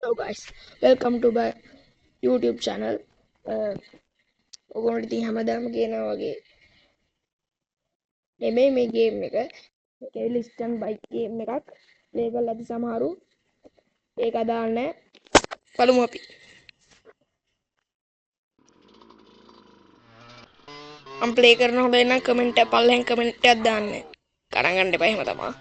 Hello guys, welcome to my YouTube channel. ඔගොල්ලෝ ඉතින් හැමදාම කියනවා වගේ නෙමෙයි මේ ගේම් එක. මේක ලිස්ටන් බයික් ගේම් එකක්. ප්ලේ කරලා ඇති සමහරු. ඒක අදාළ නැහැ. බලමු අපි. මම ප්ලේ කරන හොඳ නම් කමෙන්ට් එක පල්ලෙන් කමෙන්ට් එකක් දාන්න. ගණන් ගන්න එපා එහෙම තමයි.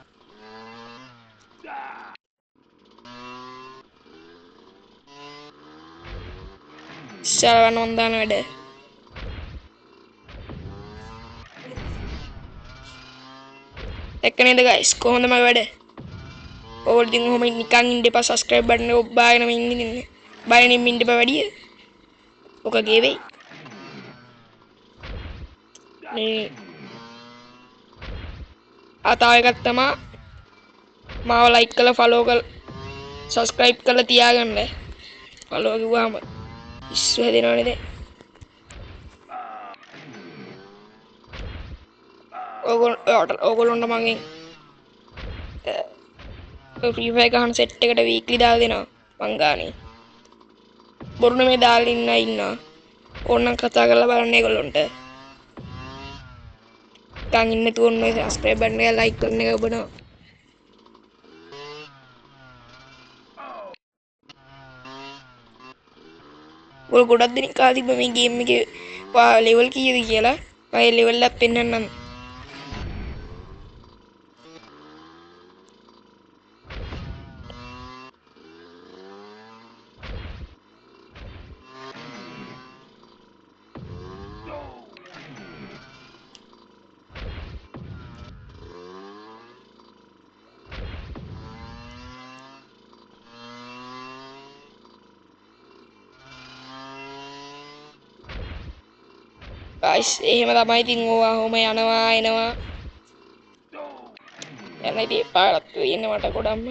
ඉස්සරවන්න ඕන දාන වැඩ. එක්ක නේද guys කොහොමද මගේ වැඩ? ඕල් දින් ඔහොම නිකන් ඉන්න එපා subscribe button එක ඔබ්බාගෙනම ඉන්න. බයනෙන් ඉන්න එපා වැඩි. ඔක ගේ වෙයි. මේ තව එකක් තමයි මාව ලයික් කරලා ෆලෝ කරලා සබස්ක්‍රයිබ් කරලා තියාගන්න. ෆලෝ කිව්වම ඉස්සු හැදෙනවනේ දැන්. ඕගොල්ලොන්ට මගෙන් ෆ්‍රී ෆයර් ගහන සෙට් එකට වීක්ලි දාලා දෙනවා මං ගානේ. බොරු නෙමෙයි දාලා ඉන්නවා. ඕනනම් කතා කරලා බලන්න ඒගොල්ලොන්ට. ගන් ඉන්න තුන් ඔය සබස්ක්‍රයිබ් බටන් එක ලයික් කරන එක ඔබනවා. ඔය ගොඩක් දෙනෙක් ආ තිබ්බ මේ ගේම් එකේ ලෙවල් කීයද කියලා. මම ලෙවල් එකක් පෙන්නන්නම්. guys එහෙම තමයි ඉතින් ඕවා ඔහොම යනවා එනවා. යන ඉතින් පාරක් වෙන්නේ මට ගොඩක්ම.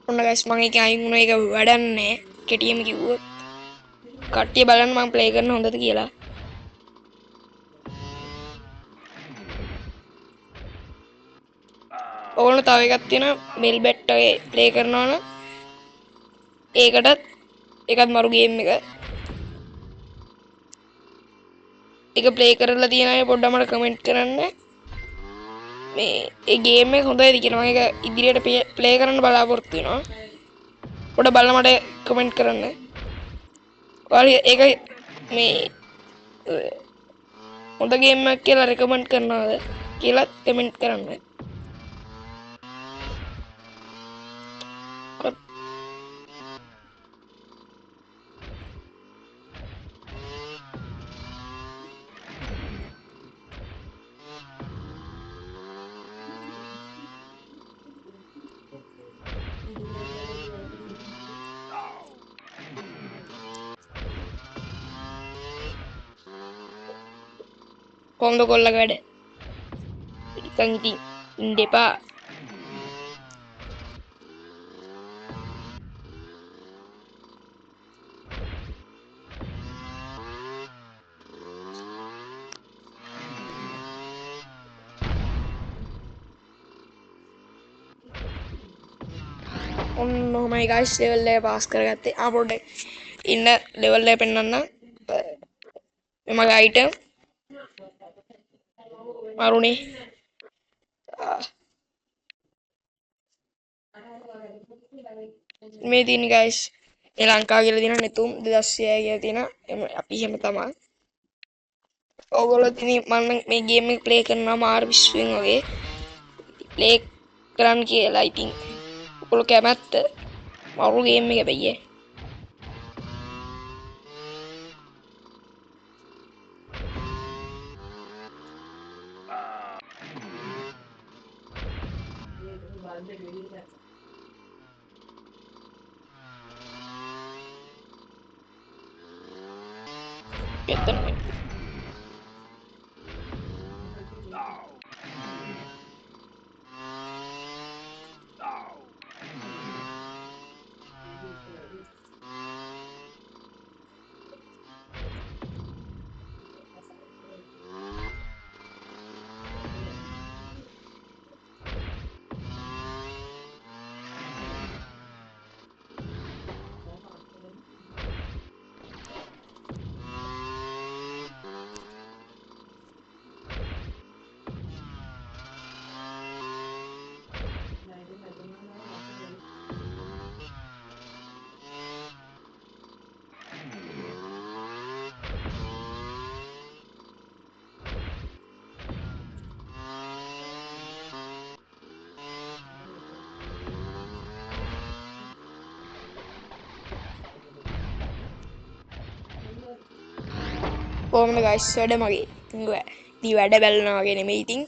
ඔන්න guys මම ඒක අයින් වුණා ඒක වැඩන්නේ කෙටියෙම කිව්වොත්. කට්ටිය බලන්න මම ප්ලේ කරන හොඳද කියලා. ඕගොල්ලෝ තව එකක් තියෙනවා මෙල් බෙට් එකේ ප්ලේ කරනවා නම් ඒකත් මරු ගේම් එක. ඒක ප්ලේ කරලා තියෙන අය පොඩ්ඩක් මට කමෙන්ට් කරන්න. මේ ඒ ගේම් එක හොඳයිද කියලා මම ඒක ඉදිරියට ප්ලේ කරන්න බලාපොරොත්තු වෙනවා. පොඩ්ඩක් බලලා මට කමෙන්ට් කරන්න. ඔයාලා ඒක මේ හොඳ ගේම් එකක් කියලා රෙකමන්ඩ් කරනවද කියලා කමෙන්ට් කරන්න. කොන්ද කොල්ලක වැඩ. නිකන් ඉතින් ඉන්න එපා. ඔන්න ඔහමයි guys ලෙවල් එක පාස් කරගත්තේ. පොඩ්ඩක් ඉන්න ලෙවල් එක පෙන්නන්න. මේ මගේ අයිටම් මරුනේ. මේ තියෙන guys මේ ලංකාව කියලා තියෙන නෙතුම් 2600 කියලා තියෙන අපි එහෙම තමයි. ඕගොල්ලෝ ඉතින් මම මේ ගේම් එක ප්ලේ කරනවා මාර විශ්වෙන් වගේ. ප්ලේ කරන්න කියලා ඉතින් ඔයගොල්ලෝ කැමැත්ත මරු ගේම් එක බැయ్యේ. Betul. කොහොමද ගයිස් වැඩ මගේ ඉතින් වැඩ බැලනවා වගේ නෙමෙයි ඉතින්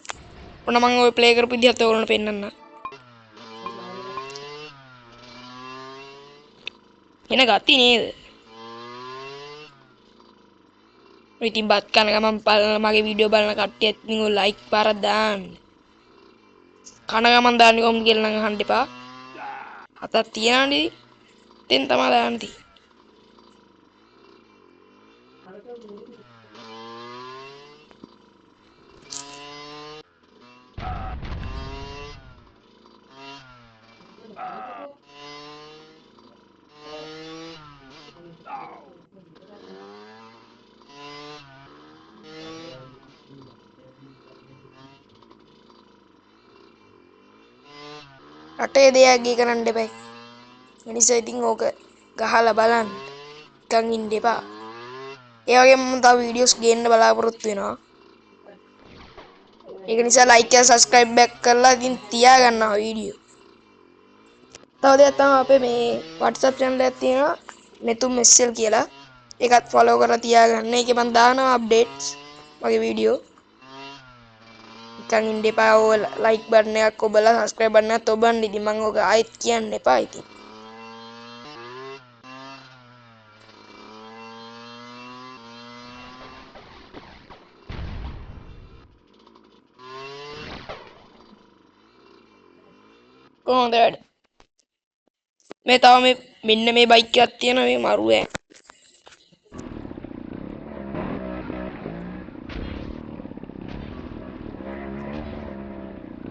ඔන්න මම ඔය ප්ලේ කරපු විදිහත් ඔයගොල්ලන්ට පෙන්නන්න එන ගති නේද ඉතින් බත් කන ගමන් මගේ වීඩියෝ බලන කට්ටියත් ඉතින් ඔය ලයික් පාරක් දාන්න කන ගමන් දාන්නේ කොහොමද කියලා නම් අහන්න එපා අතක් තියනනේ ඉතින් තමයි දාන්න තියෙන්නේ රටේ දෙයක් ගේ කරන්න එපා මිනිස්සු ඉතින් ඕක ගහලා බලන්න නිකන් ඉන්න එපා ඒ වගේම මම තව වීඩියෝස් ගේන්න බලාපොරොත්තු වෙනවා ඒක නිසා ලයික් එක සබ්ස්ක්‍රයිබ් බෑක් කරලා ඉතින් තියාගන්නවා වීඩියෝ තව දෙයක් තමයි අපේ මේ WhatsApp channel එකක් තියෙනවා netum sl කියලා ඒකත් ෆලෝ කරලා තියාගන්න ඒකේ මම දානවා අප්ඩේට්ස් මගේ වීඩියෝ නිකන් ඉන්න එපා ඔය ලයික් බටන් එකක් ඔබලා සබ්ස්ක්‍රයිබ් බටන් එකත් ඔබන්න ඉතින් මම ඔක ආයෙත් කියන්න එපා ඉතින් කොහොමද වැඩ මේ තව මේ මෙන්න මේ බයික් එකක් තියෙනවා මේ මරුවේ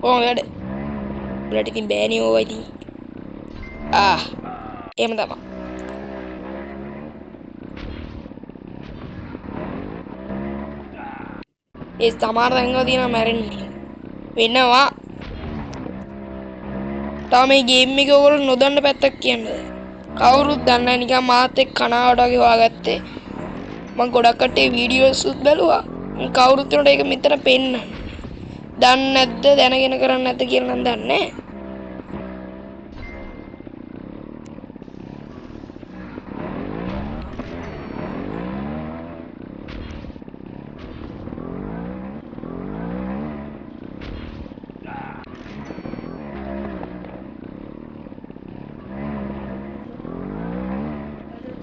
කොහොමද වැඩ උලට ඉතින් බෑනේ ඕවා ඉතින් එහෙම තමයි ඒ සමහර තැන්වල තියෙනවා මැරෙන්නේ වෙනවා තව මේ ගේම් එකේ ඔයගොල්ලෝ නොදන්න පැත්තක් කියන්නද කවුරුත් දන්නේ නැහැ නිකන් මාත් එක්ක කනාවට වගේ හොයාගත්තේ මම ගොඩක් කට්ටිය වීඩියෝස් උත් බැලුවා කවුරුත් උනට ඒක මෙතන පෙන්නන්නේ දන්නේ නැද්ද දැනගෙන කරන්නේ නැද්ද කියලා නම් දන්නේ නැහැ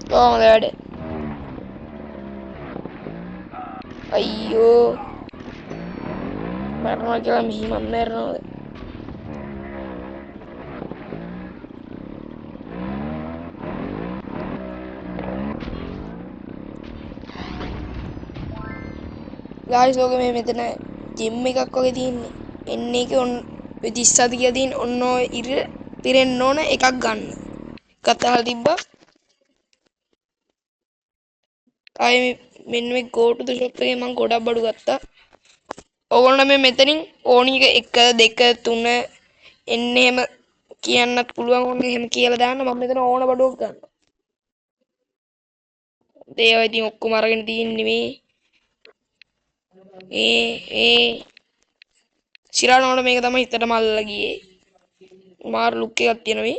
කොහොමද වැඩ අයියෝ මරනවා කියලා මෙහිම මරනවද ගායිස් ඔක මේ මෙතන ජිම් එකක් වගේ තියෙන්නේ එන්න එක ඔන්න 37 කියලා තියෙන ඔන්න ඔය ඉර පිරෙන්න ඕන එකක් ගන්න එකත් අහලා තිබ්බා ආයේ මෙන්න මේ go to the shop එකේ මම ගොඩක් බඩු ගත්තා ඕගොල්ලෝ මේ මෙතනින් ඕනි එක 1 2 3 එන්න එහෙම කියන්නත් පුළුවන් ඕනේ එහෙම කියලා දාන්න මම මෙතන ඕන බඩුවක් ගන්නවා ඒවා ඉතින් ඔක්කොම අරගෙන තියෙන්නේ මේ සිරානෝට මේක තමයි හිතට මල්ලලා ගියේ මාර ලුක් එකක් තියෙන මේ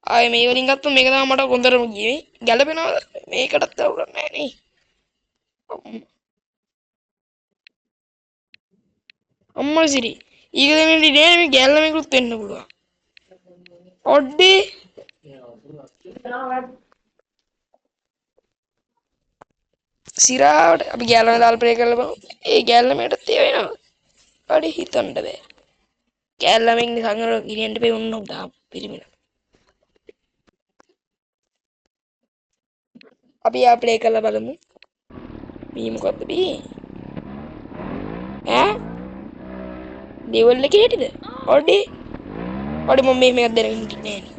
ආයේ මේ වලින් ගත්තොත් මේක තමයි මට හොඳටම ගියේ ගැලපෙනවා මේකටත් අවුලක් නැහැ නේ අම්මා සිරි ඊක දෙන්නේ නේ මේ ගැල්ලමෙකුත් වෙන්න පුළුවන් ඔඩ්ඩේ සිරාවට අපි ගැල්ලම දාලා ප්ලේ කරලා බලමු ඒ ගැල්ලමටත් ඒ වෙනවා අඩේ හිතන්න බෑ ගැල්ලමෙන් සංගර ගිනියන්න බෑ උන්නු දාම් පිරිමින අපි ආ ප්ලේ කරලා බලමු මේ මොකද්ද බී ඈ දෙවල් එකේ හිටියද ඔඩේ මම මේක දැනගෙන හිටියේ නෑ